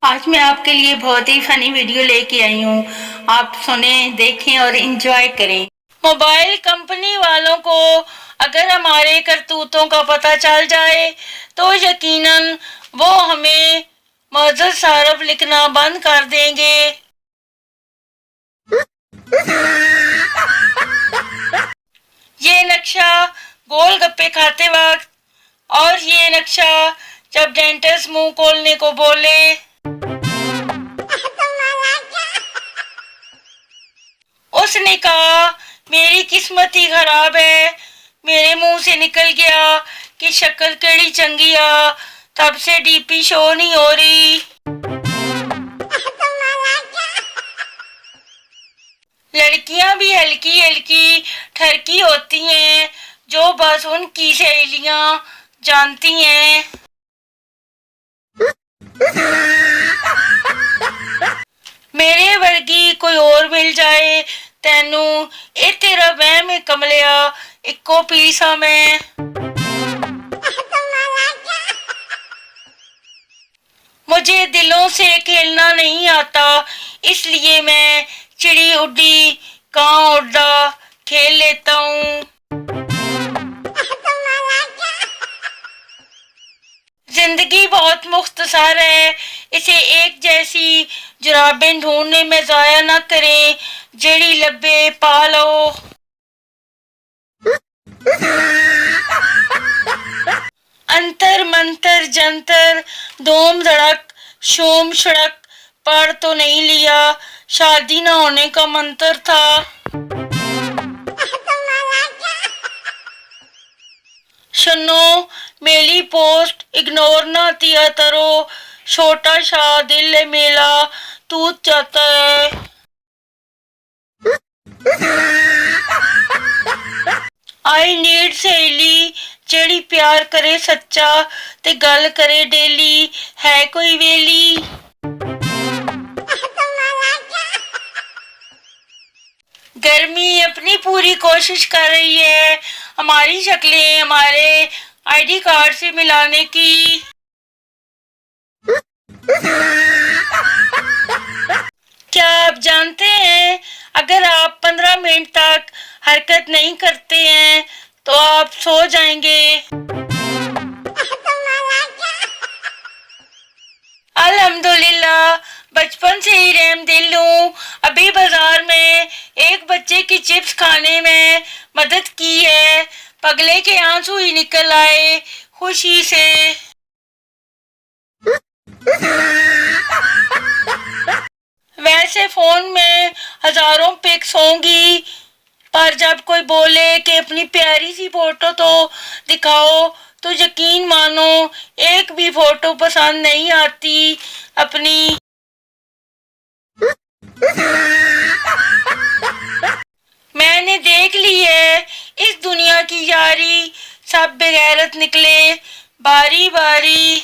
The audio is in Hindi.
आज मैं आपके लिए बहुत ही फनी वीडियो लेके आई हूँ। आप सुने, देखें और एंजॉय करें। मोबाइल कंपनी वालों को अगर हमारे करतूतों का पता चल जाए तो यकीनन वो हमें मज़र सारफ लिखना बंद कर देंगे। ये नक्शा गोलगप्पे खाते वक्त और ये नक्शा जब डेंटिस्ट मुंह खोलने को बोले। उसने कहा मेरी किस्मत ही खराब है, मेरे मुंह से निकल गया कि शक्ल केड़ी चंगी आ, तब से डीपी शो नहीं हो रही। लड़कियां भी हल्की हल्की ठरकी होती हैं जो बस उनकी सहेलियां जानती हैं। मेरे वर्गी कोई और मिल जाए तेनू, ए तेरा वहम है कमलिया, इक्को पीसा मैं। मुझे दिलों से खेलना नहीं आता, इसलिए मैं चिड़ी उड्डी कां उड्डा खेल लेता हूँ। जिंदगी बहुत मुख्तसर है, इसे एक जैसी जुराबें ढूंढने में जाया न करें, जेड़ी लब्बे पा लो। अंतर मंतर जंतर धूम धड़क शोम सड़क पढ़ तो नहीं लिया, शादी न होने का मंत्र था। सुनो मेरी पोस्ट इग्नोर ना किया करो, छोटा सा दिल है मेरा टूट जाता है। आई नीड सहेली जेड़ी प्यार करे सच्चा ते गल करे डेली, है कोई वेली। गर्मी अपनी पूरी कोशिश कर रही है हमारी शक्लें हमारे आईडी कार्ड से मिलाने की। क्या आप जानते हैं अगर आप 15 मिनट तक हरकत नहीं करते हैं तो आप सो जाएंगे। अल्हम्दुलिल्लाह बचपन से ही रहमदिल हूँ। अभी बाजार में एक बच्चे की चिप्स खाने में मदद की है, पगले के आंसू ही निकल आए खुशी से। वैसे फोन में हजारों पिक्स होंगी, पर जब कोई बोले कि अपनी प्यारी सी फोटो तो दिखाओ तो यकीन मानो एक भी फोटो पसंद नहीं आती अपनी। मैंने देख ली है इस दुनिया की यारी, सब बेगैरत निकले बारी बारी।